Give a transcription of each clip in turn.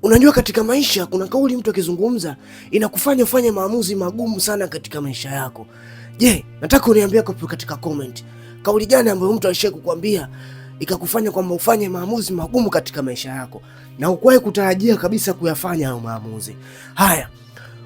Unajua katika maisha kuna kauli mtu akizungumza inakufanya ufanye maamuzi magumu sana katika maisha yako. Je, nataka uniambie katika comment. Kauli gani ambayo mtu alishaye kukuambia ikakufanya kwamba ufanye maamuzi magumu katika maisha yako na ukuwahi kutarajia kabisa kuyafanya hayo maamuzi? Haya,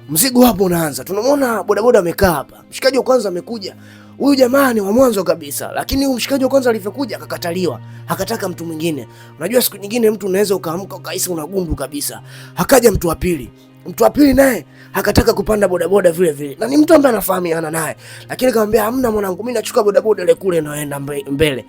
mzigo hapo unaanza. Tunamwona bodaboda amekaa hapa. Mshikaji wa kwanza amekuja. Huyu jamaa ni wa mwanzo kabisa, lakini huyu mshikaji wa kwanza alivyokuja akakataliwa, akataka mtu mwingine. Unajua siku nyingine mtu unaweza ukaamka ukahisi unagundu kabisa. Hakaja mtu wa pili. Mtu wa pili naye akataka kupanda bodaboda vile vile. Na ni mtu ambaye anafahamiana naye. Lakini akamwambia hamna mwanangu, mimi nachukua bodaboda ile kule naenda mbele.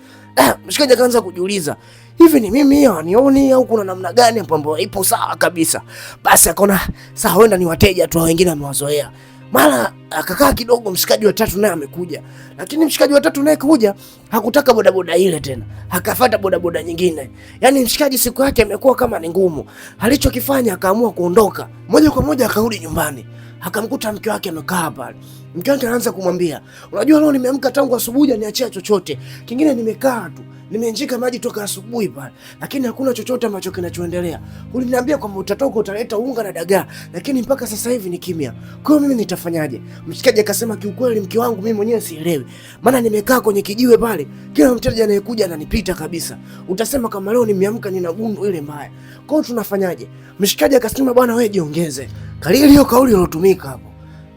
Mshikaji akaanza kujiuliza, hivi ni mimi hawanioni au kuna namna gani ambapo ipo sawa kabisa? Basi akaona sawa, wenda ni wateja tu, wengine amewazoea. Mara akakaa kidogo, mshikaji wa tatu naye amekuja. Lakini mshikaji wa tatu naye kuja hakutaka bodaboda ile tena. Akafuata bodaboda nyingine. Yaani mshikaji siku yake imekuwa kama ni ngumu. Alichokifanya akaamua kuondoka. Moja kwa moja akarudi nyumbani. Akamkuta mke wake amekaa pale. Mke wake anaanza kumwambia, "Unajua leo nimeamka tangu asubuhi niachia chochote. Kingine nimekaa tu. Nimeenjika maji toka asubuhi pale, lakini hakuna chochote ambacho kinachoendelea. Uliniambia kwamba utatoka utaleta unga na dagaa, lakini mpaka sasa hivi ni kimya. Kwa hiyo mimi nitafanyaje?" Mshikaji akasema, "Kiukweli mke wangu mimi mwenyewe sielewi. Maana nimekaa kwenye kijiwe pale, kila mteja anayekuja ananipita kabisa. Utasema kama leo nimeamka nina gundu ile mbaya. Kwa hiyo tunafanyaje?" Mshikaji akasema, "Bwana wewe jiongeze." Kalili hiyo kauli iliyotumika hapo.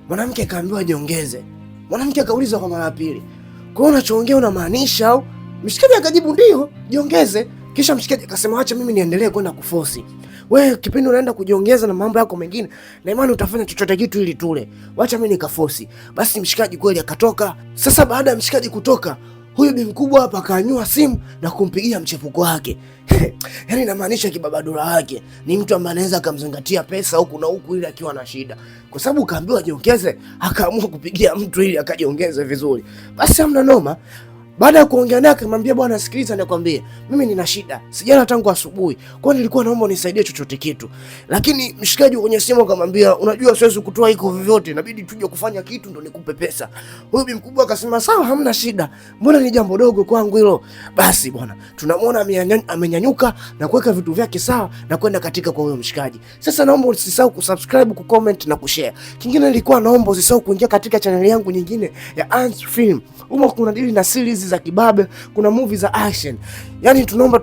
Mwanamke akaambiwa jiongeze. Mwanamke akaulizwa kwa mara ya pili, "Kwa hiyo unachoongea unamaanisha au?" Mshikaji akajibu ndio, jiongeze. Kisha mshikaji akasema, "Acha mimi niendelee kwenda kuforce. Wewe kipindi unaenda kujiongeza na mambo yako mengine, na imani utafanya chochote kitu ili tule. Acha mimi nikaforce." Basi mshikaji kweli akatoka. Sasa baada ya mshikaji kutoka, huyu bi mkubwa hapa akanyua simu na kumpigia mchepuko wake. Yaani inamaanisha kibabadura wake ni mtu ambaye anaweza akamzingatia pesa huku na huku ili akiwa na shida. Kwa sababu kaambiwa jiongeze, akaamua kupigia mtu ili akajiongeze vizuri. Basi hamna noma. Baada ya kuongea naye akamwambia, "Bwana sikiliza nikwambie, mimi nina shida. Sijala tangu asubuhi. Kwa hiyo nilikuwa naomba unisaidie chochote kitu." Lakini mshikaji kwenye simu akamwambia, "Unajua siwezi kutoa hiko vyovyote, inabidi tuje kufanya kitu ndo nikupe pesa." Huyu bi mkubwa akasema, "Sawa, hamna shida. Mbona ni jambo dogo kwangu hilo." Basi bwana, tunamwona amenyanyuka na kuweka vitu vyake sawa na kwenda katika kwa huyo mshikaji. Sasa naomba usisahau kusubscribe, kucomment na kushare. Kingine nilikuwa naomba usisahau kuingia katika channel yangu nyingine ya Ants Film. Humo kuna dili na series za kibabe, kuna movie za action. Yaani tunaomba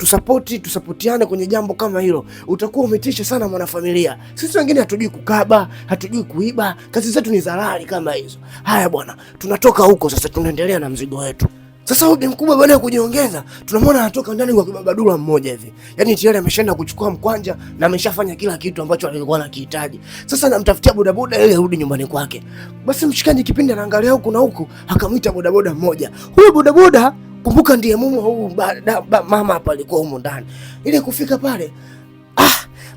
tusapotiane kwenye jambo kama hilo. Utakuwa umetisha sana mwanafamilia. Sisi wengine hatujui kukaba, hatujui kuiba, kazi zetu ni zalali kama hizo. Haya bwana, tunatoka huko sasa, tunaendelea na mzigo wetu. Sasa huyu mkubwa baada ya kujiongeza, tunamwona anatoka ndani kwa kibabadula mmoja hivi. Yaani tayari ameshaenda kuchukua mkwanja na ameshafanya kila kitu ambacho alikuwa anakihitaji. Sasa anamtafutia bodaboda ili arudi nyumbani kwake. Basi mshikaji kipindi anaangalia huku na huku, akamwita bodaboda mmoja. Huyu bodaboda kumbuka ndiye mume wa huyu mama hapa alikuwa humo ndani. Ile kufika pale,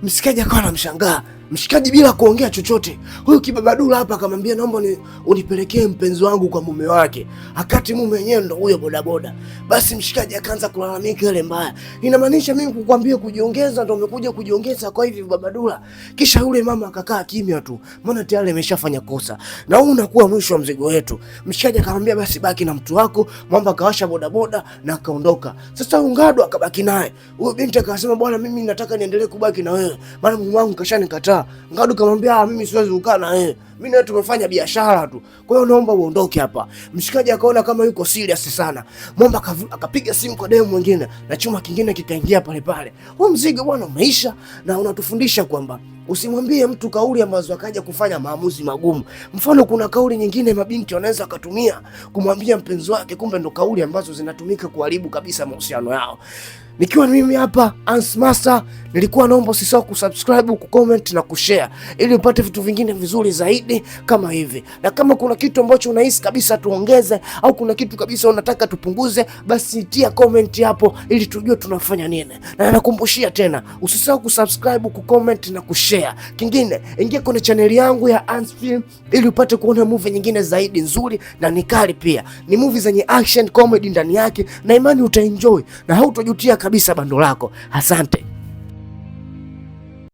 mshikaji akawa anamshangaa. Mshikaji bila kuongea chochote, huyu kibabadula hapa akamwambia, "Naomba unipelekee mpenzi wangu kwa mume wake." Akati mume wenyewe ndo huyo bodaboda. Basi mshikaji akaanza kulalamika ile mbaya. "Inamaanisha mimi kukwambia kujiongeza ndo umekuja kujiongeza kwa hivi babadula?" Kisha yule mama akakaa kimya tu. Maana tayari ameshafanya kosa. Na huu unakuwa mwisho wa mzigo wetu. Mshikaji akamwambia, "Basi baki na mtu wako." Mwamba akawasha bodaboda na akaondoka. Sasa Ngadu akabaki naye. Huyo binti akasema, "Bwana mimi nataka niendelee kubaki na wewe. Maana mume wangu kashanikataa." Ngadu kamwambia, "Mimi siwezi kukaa na wewe. Mimi na wewe tumefanya biashara tu. Kwa hiyo naomba uondoke hapa." Mshikaji akaona kama yuko serious sana. Mwamba akapiga simu kwa demu mwingine na chuma kingine kikaingia pale pale. Huo mzigo bwana umeisha na unatufundisha kwamba usimwambie mtu kauli ambazo akaja kufanya maamuzi magumu. Mfano kuna kauli nyingine mabinti wanaweza akatumia kumwambia mpenzi wake, kumbe ndo kauli ambazo zinatumika kuharibu kabisa mahusiano yao. Nikiwa mimi hapa Ants Master, nilikuwa naomba usisahau kusubscribe, kucomment na kushare ili upate vitu vingine vizuri zaidi kama hivi. Na kama kuna kitu ambacho unahisi kabisa tuongeze au kuna kitu kabisa unataka tupunguze, basi tia comment hapo ili tujue tunafanya nini. Na nakumbushia tena, usisahau kusubscribe, kucomment na kushare. Kingine, ingia kwenye channel yangu ya Ants Film ili upate kuona movie nyingine zaidi nzuri na nikali pia. Ni movie zenye action comedy ndani yake na imani utaenjoy na hautojutia kabisa bando lako. Asante.